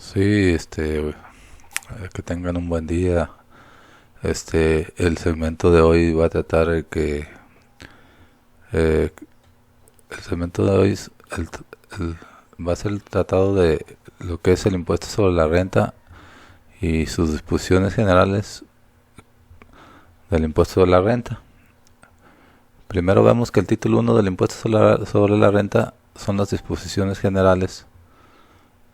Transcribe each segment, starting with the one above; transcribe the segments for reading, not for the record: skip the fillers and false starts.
Sí, que tengan un buen día. El segmento de hoy va a tratar eh, el segmento de hoy el- va a ser el tratado de lo que es el impuesto sobre la renta y sus disposiciones generales del impuesto sobre la renta. Primero vemos que el título uno del impuesto sobre la renta son las disposiciones generales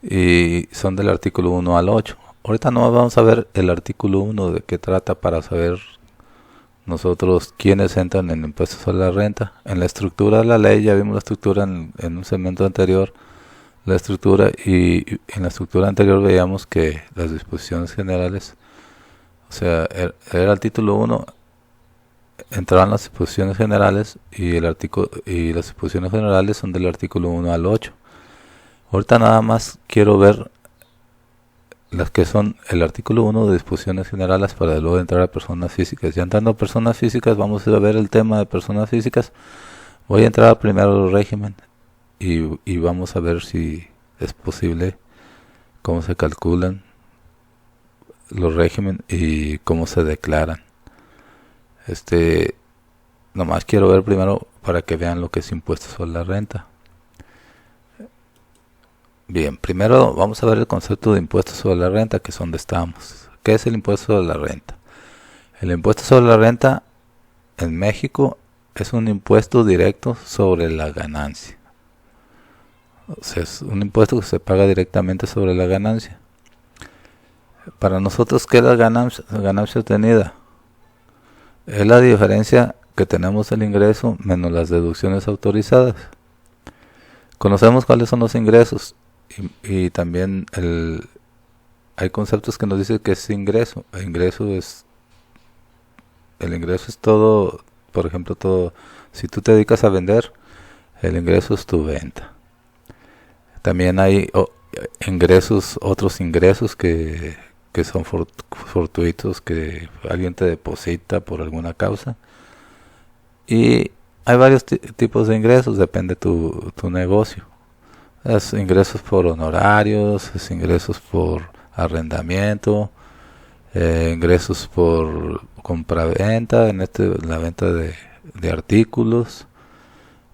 y son del artículo uno al 8. Ahorita no vamos a ver el artículo uno de qué trata para saber nosotros quiénes entran en el impuesto sobre la renta. En la estructura de la ley, ya vimos la estructura en un segmento anterior, la estructura, y en la estructura anterior veíamos que las disposiciones generales, o sea, era el título uno, entraban las disposiciones generales y el artículo y las disposiciones generales son del artículo uno al 8. Ahorita nada más quiero ver las que son el artículo uno de disposiciones generales para luego entrar a personas físicas. Ya entrando a personas físicas, vamos a ver el tema de personas físicas. Voy a entrar primero al régimen y vamos a ver si es posible, cómo se calculan los régimen y cómo se declaran. Este, Nomás quiero ver primero para que vean lo que es impuesto sobre la renta. Bien, primero vamos a ver el concepto de impuesto sobre la renta, que es donde estamos. ¿Qué es el impuesto sobre la renta? El impuesto sobre la renta en México es un impuesto directo sobre la ganancia. O sea, es un impuesto que se paga directamente sobre la ganancia. Para nosotros, ¿qué es la ganancia obtenida? Es la diferencia que tenemos del ingreso menos las deducciones autorizadas. Conocemos cuáles son los ingresos y también hay conceptos que nos dicen que es ingreso. El ingreso es todo, por ejemplo, todo. Si tú te dedicas a vender, el ingreso es tu venta. También hay otros ingresos que son fortuitos, que alguien te deposita por alguna causa. Y hay varios tipos de ingresos, depende tu negocio. Es ingresos por honorarios, es ingresos por arrendamiento, ingresos por compra-venta, la venta de artículos.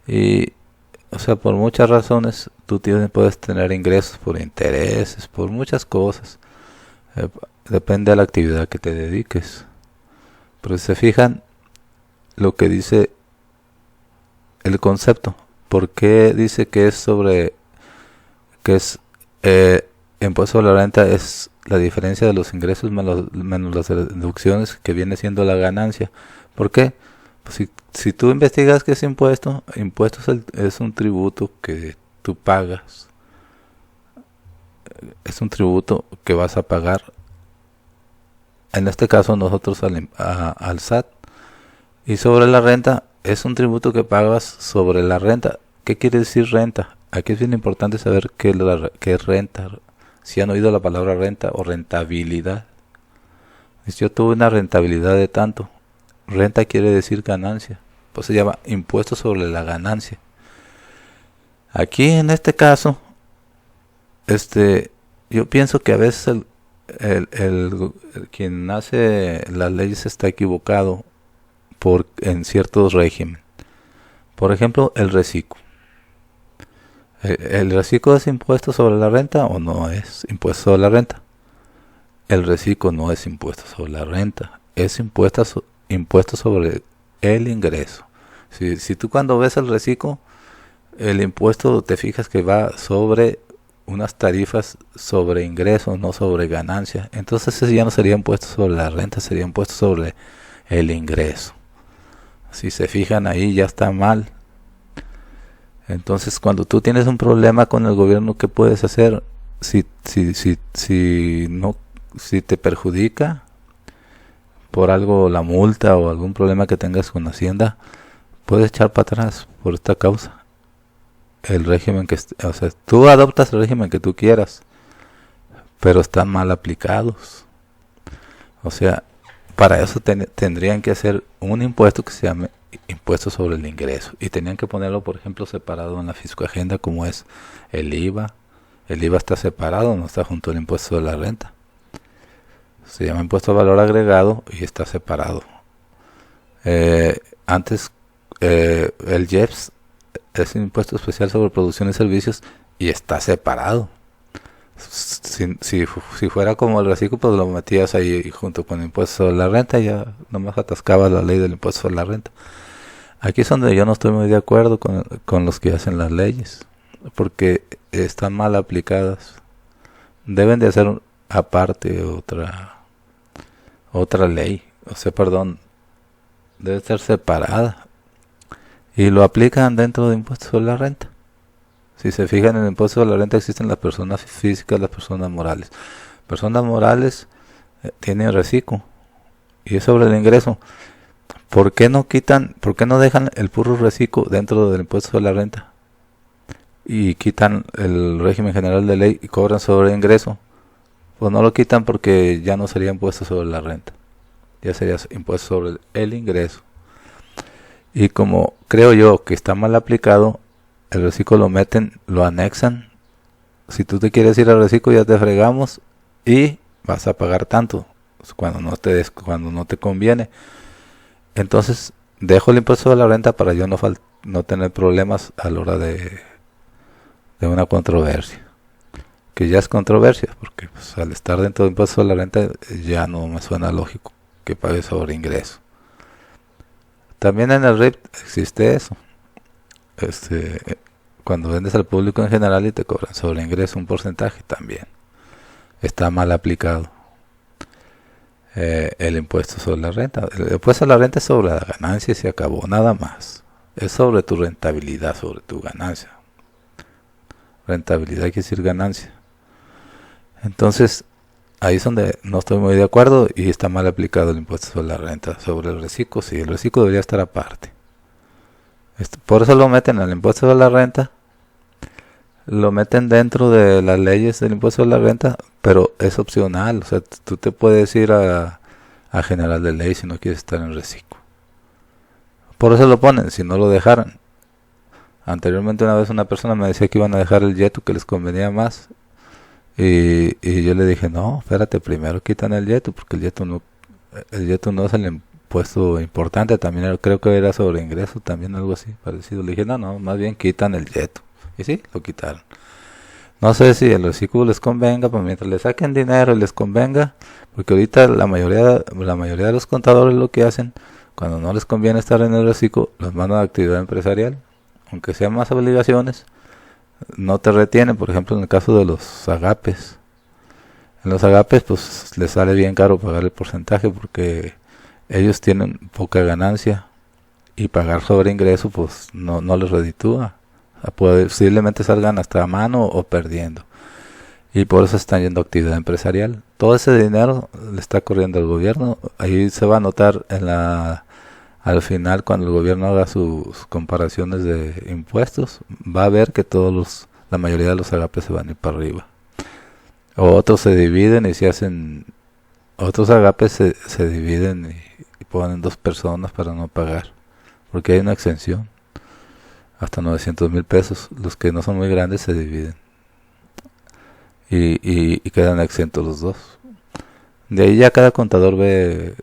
Y, o sea, por muchas razones tú puedes tener ingresos por intereses, por muchas cosas. Eh, Depende de la actividad que te dediques. Pero si se fijan lo que dice el concepto, ¿por qué dice que es impuesto sobre la renta? Es la diferencia de los ingresos menos las deducciones, que viene siendo la ganancia. ¿Por qué? Pues si tú investigas qué es impuesto es un tributo que tú pagas, es un tributo que vas a pagar, en este caso nosotros al SAT. Y sobre la renta, es un tributo que pagas sobre la renta. ¿Qué quiere decir renta? Aquí es bien importante saber qué es renta. Si han oído la palabra renta o rentabilidad. Si yo tuve una rentabilidad de tanto. Renta quiere decir ganancia. Pues se llama impuesto sobre la ganancia. Aquí en este caso, yo pienso que a veces quien hace las leyes está equivocado en ciertos regímenes. Por ejemplo, el reciclo. ¿El reciclo es impuesto sobre la renta o no es impuesto sobre la renta? El reciclo no es impuesto sobre la renta, es impuesto sobre el ingreso. Si tú cuando ves el reciclo, el impuesto te fijas que va sobre unas tarifas sobre ingresos, no sobre ganancia. Entonces ese ya no sería impuesto sobre la renta, sería impuesto sobre el ingreso. Si se fijan ahí ya está mal. Entonces cuando tú tienes un problema con el gobierno, ¿qué puedes hacer? Si te perjudica por algo la multa o algún problema que tengas con Hacienda, puedes echar para atrás por esta causa. El régimen o sea, tú adoptas el régimen que tú quieras, pero están mal aplicados. O sea, para eso tendrían que hacer un impuesto que se llame impuesto sobre el ingreso, y tenían que ponerlo, por ejemplo, separado en la fiscoagenda, como es el IVA, El IVA está separado, no está junto al impuesto de la renta. Se llama impuesto al valor agregado y está separado. Antes, el IEPS es un impuesto especial sobre producción y servicios y está separado. Si fuera como el reciclo, pues lo metías ahí junto con el impuesto sobre la renta y ya nomás atascabas la ley del impuesto sobre la renta. Aquí es donde yo no estoy muy de acuerdo con los que hacen las leyes, porque están mal aplicadas. Deben de hacer aparte otra ley, o sea, perdón, debe ser separada y lo aplican dentro de impuestos sobre la renta. Si se fijan, en el impuesto sobre la renta existen las personas físicas, las personas morales. Personas morales tienen reciclo y es sobre el ingreso. ¿Por qué no dejan el puro reciclo dentro del impuesto sobre la renta? Y quitan el régimen general de ley y cobran sobre el ingreso. Pues no lo quitan porque ya no sería impuesto sobre la renta. Ya sería impuesto sobre el ingreso. Y como creo yo que está mal aplicado, el reciclo lo meten, lo anexan. Si tú te quieres ir al reciclo ya te fregamos y vas a pagar tanto cuando no te conviene. Entonces dejo el impuesto de la renta para yo no tener problemas a la hora de una controversia. Que ya es controversia, porque pues, al estar dentro del impuesto de la renta ya no me suena lógico que pague sobre ingreso. También en el RIP existe eso. Cuando vendes al público en general y te cobran sobre ingreso un porcentaje, también está mal aplicado el impuesto sobre la renta. El impuesto sobre la renta es sobre la ganancia y se acabó, nada más. Es sobre tu rentabilidad, sobre tu ganancia. Rentabilidad quiere decir ganancia. Entonces, ahí es donde no estoy muy de acuerdo y está mal aplicado el impuesto sobre la renta. Sobre el reciclo, sí, el reciclo debería estar aparte. Por eso lo meten al impuesto sobre la renta, lo meten dentro de las leyes del impuesto sobre la renta, pero es opcional. O sea, tú te puedes ir a general de ley si no quieres estar en reciclo. Por eso lo ponen, si no lo dejaran. Anteriormente una vez una persona me decía que iban a dejar el YETU, que les convenía más. Y yo le dije, no, espérate, primero quitan el YETU, porque el YETU no es el impuesto importante, también creo que era sobre ingreso, también algo así parecido. Le dije, no, más bien quitan el YETU. Y sí, lo quitaron. No sé si el reciclo les convenga, pero mientras le saquen dinero y les convenga, porque ahorita la mayoría de los contadores lo que hacen, cuando no les conviene estar en el reciclo, los mandan a actividad empresarial, aunque sean más obligaciones, no te retienen. Por ejemplo, en el caso de los agapes, en los agapes pues les sale bien caro pagar el porcentaje porque ellos tienen poca ganancia y pagar sobre ingreso pues no les reditúa. Posiblemente salgan hasta a mano o perdiendo, y por eso están yendo a actividad empresarial. Todo ese dinero le está corriendo al gobierno. Ahí se va a notar al final, cuando el gobierno haga sus comparaciones de impuestos, va a ver que la mayoría de los agapes se van a ir para arriba, o otros se dividen y otros agapes se dividen y ponen 2 personas para no pagar, porque hay una exención hasta 900,000 pesos. Los que no son muy grandes se dividen y quedan exentos los dos. De ahí ya cada contador ve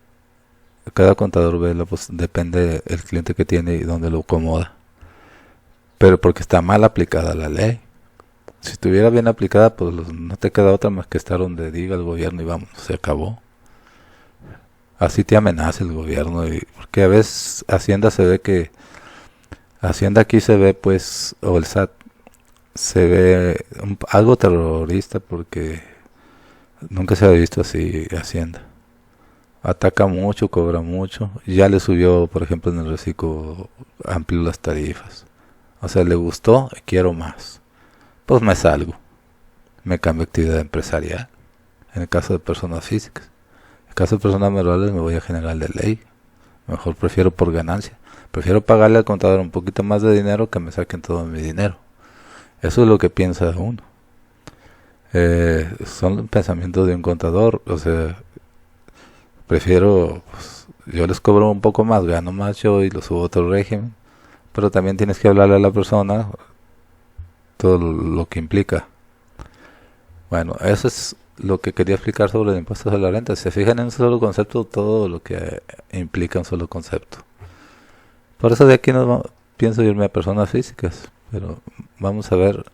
depende el cliente que tiene y dónde lo acomoda, pero porque está mal aplicada la ley. Si estuviera bien aplicada, pues no te queda otra más que estar donde diga el gobierno y vamos, se acabó. Así te amenaza el gobierno, porque a veces Hacienda aquí se ve pues, o el SAT se ve algo terrorista, porque nunca se había visto así Hacienda. Ataca mucho, cobra mucho. Ya le subió, por ejemplo, en el reciclo, amplió las tarifas. O sea, le gustó, quiero más. Pues me salgo, me cambio a actividad empresarial. En el caso de personas físicas. En el caso de personas morales me voy a general de ley. Mejor prefiero por ganancia. Prefiero pagarle al contador un poquito más de dinero que me saquen todo mi dinero. Eso es lo que piensa uno. Son los pensamientos de un contador. O sea, prefiero, pues, yo les cobro un poco más, gano más yo y lo subo a otro régimen. Pero también tienes que hablarle a la persona todo lo que implica. Bueno, eso es lo que quería explicar sobre el impuesto sobre la renta. Si se fijan en un solo concepto, todo lo que implica un solo concepto. Por eso de aquí pienso irme a personas físicas, pero vamos a ver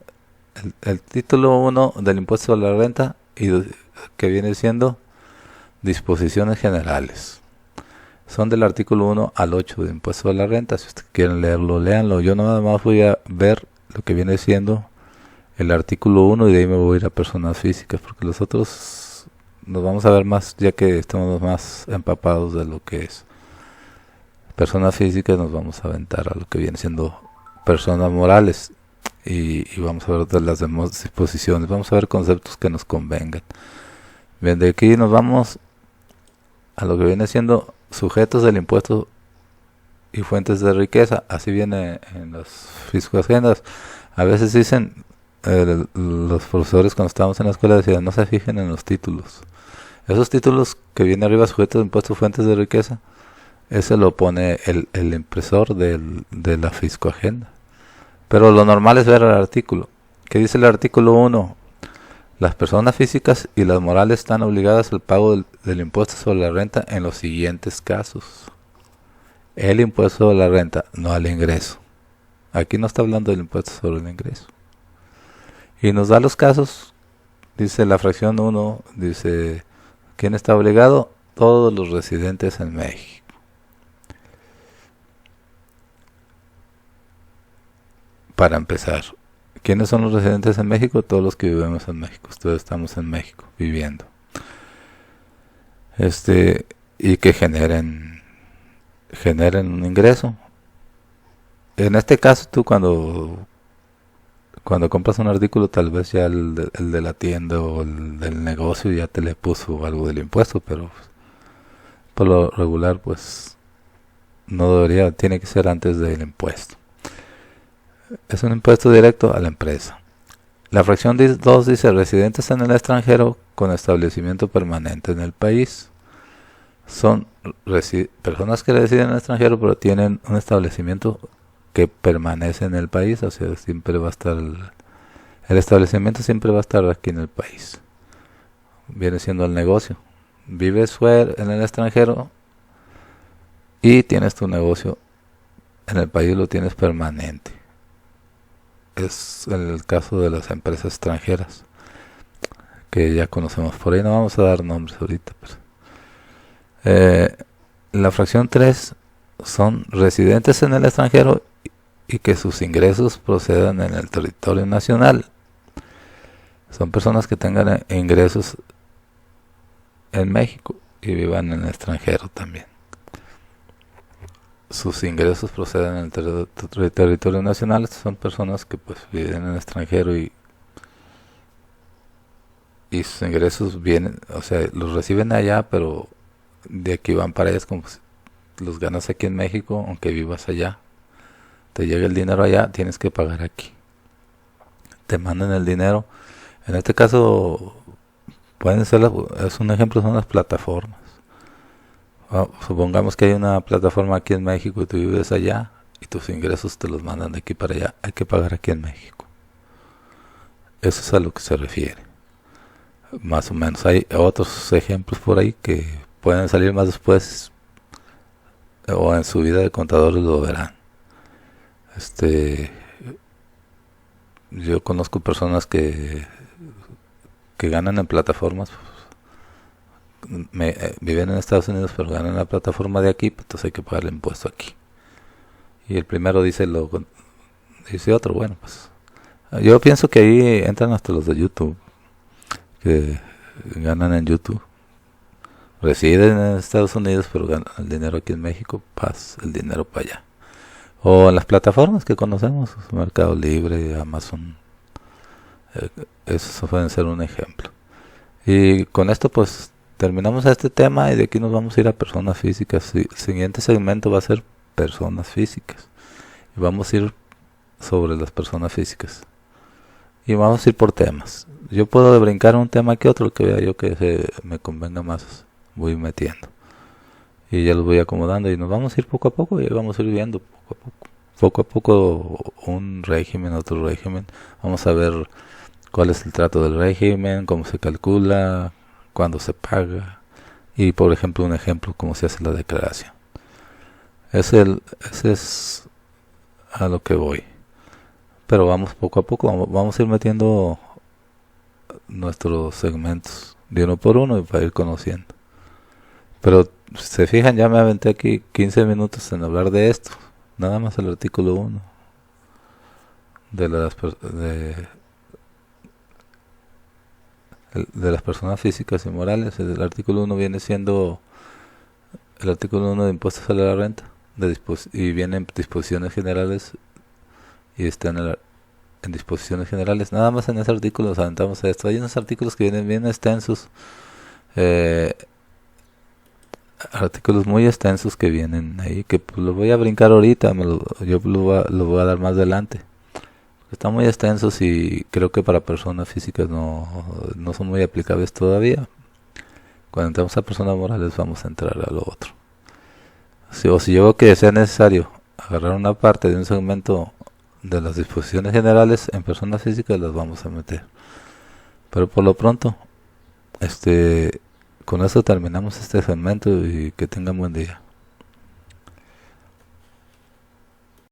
el título 1 del impuesto sobre la renta, que viene siendo disposiciones generales. Son del artículo 1 al 8 del impuesto sobre la renta. Si ustedes quieren leerlo, léanlo. Yo nada más voy a ver lo que viene siendo el artículo 1 y de ahí me voy a ir a personas físicas, porque los otros nos vamos a ver más ya que estamos más empapados de lo que es personas físicas. Nos vamos a aventar a lo que viene siendo personas morales y vamos a ver de las demás disposiciones. Vamos a ver conceptos que nos convengan. Bien, de aquí nos vamos a lo que viene siendo sujetos del impuesto y fuentes de riqueza. Así viene en las fiscoagendas. A veces dicen los profesores cuando estábamos en la escuela decían no se fijen en los títulos. Esos títulos que viene arriba, sujetos de impuestos, fuentes de riqueza, ese lo pone el impresor de la fiscoagenda. Pero lo normal es ver el artículo. ¿Qué dice el artículo 1? Las personas físicas y las morales están obligadas al pago del impuesto sobre la renta en los siguientes casos. El impuesto sobre la renta, no al ingreso. Aquí no está hablando del impuesto sobre el ingreso. Y nos da los casos. Dice la fracción 1, dice, ¿quién está obligado? Todos los residentes en México. Para empezar, ¿quiénes son los residentes en México? Todos los que vivimos en México. Todos estamos en México viviendo. Y que generen un ingreso. En este caso, tú cuando compras un artículo, tal vez ya el de la tienda o el del negocio ya te le puso algo del impuesto, pero por lo regular, pues no debería, tiene que ser antes del impuesto. Es un impuesto directo a la empresa. La fracción 2 dice residentes en el extranjero con establecimiento permanente en el país. Son personas que residen en el extranjero pero tienen un establecimiento que permanece en el país, o sea, siempre va a estar el establecimiento siempre va a estar aquí en el país. Viene siendo el negocio. Vives en el extranjero y tienes tu negocio en el país, lo tienes permanente. Es el caso de las empresas extranjeras que ya conocemos. Por ahí no vamos a dar nombres ahorita, pero la fracción 3 son residentes en el extranjero y que sus ingresos procedan en el territorio nacional. Son personas que tengan ingresos en México y vivan en el extranjero también. Sus ingresos proceden en el territorio nacional. Estas son personas que pues viven en el extranjero y sus ingresos vienen, o sea, los reciben allá, pero de aquí van para allá. Es como si los ganas aquí en México, aunque vivas allá. Te llega el dinero allá, tienes que pagar aquí. Te mandan el dinero. En este caso, pueden ser, es un ejemplo, son las plataformas. Supongamos que hay una plataforma aquí en México y tú vives allá y tus ingresos te los mandan de aquí para allá. Hay que pagar aquí en México. Eso es a lo que se refiere. Más o menos. Hay otros ejemplos por ahí que pueden salir más después o en su vida de contadores lo verán. Yo conozco personas que ganan en plataformas. Viven en Estados Unidos pero ganan la plataforma de aquí, pues entonces hay que pagar el impuesto aquí. Y el primero dice otro, bueno, pues yo pienso que ahí entran hasta los de YouTube, que ganan en YouTube, residen en Estados Unidos pero ganan el dinero aquí en México, pasa el dinero para allá. O en las plataformas que conocemos, Mercado Libre, Amazon, esos pueden ser un ejemplo. Y con esto pues terminamos este tema y de aquí nos vamos a ir a personas físicas. El siguiente segmento va a ser personas físicas. Y vamos a ir sobre las personas físicas. Y vamos a ir por temas. Yo puedo brincar un tema que otro, que vea yo que me convenga más. Voy metiendo. Y ya los voy acomodando y nos vamos a ir poco a poco y vamos a ir viendo poco a poco. Poco a poco un régimen, otro régimen. Vamos a ver cuál es el trato del régimen, cómo se calcula, cuándo se paga y, por ejemplo, un ejemplo, cómo se hace la declaración. Ese es a lo que voy. Pero vamos poco a poco, vamos a ir metiendo nuestros segmentos de uno por uno y para ir conociendo. Pero se fijan, ya me aventé aquí 15 minutos en hablar de esto. Nada más el artículo 1 de las personas físicas y morales. El artículo 1 viene siendo el artículo 1 de impuestos sobre la renta y vienen disposiciones generales y está en disposiciones generales. Nada más en ese artículo nos aventamos a esto. Hay unos artículos que vienen bien extensos, eh, artículos muy extensos que vienen ahí, que pues, los voy a brincar ahorita, yo lo voy a dar más adelante. Están muy extensos y creo que para personas físicas no son muy aplicables todavía. Cuando entramos a personas morales vamos a entrar a lo otro. Si yo veo que sea necesario agarrar una parte de un segmento de las disposiciones generales en personas físicas, las vamos a meter. Pero por lo pronto, con eso terminamos este segmento y que tengan buen día.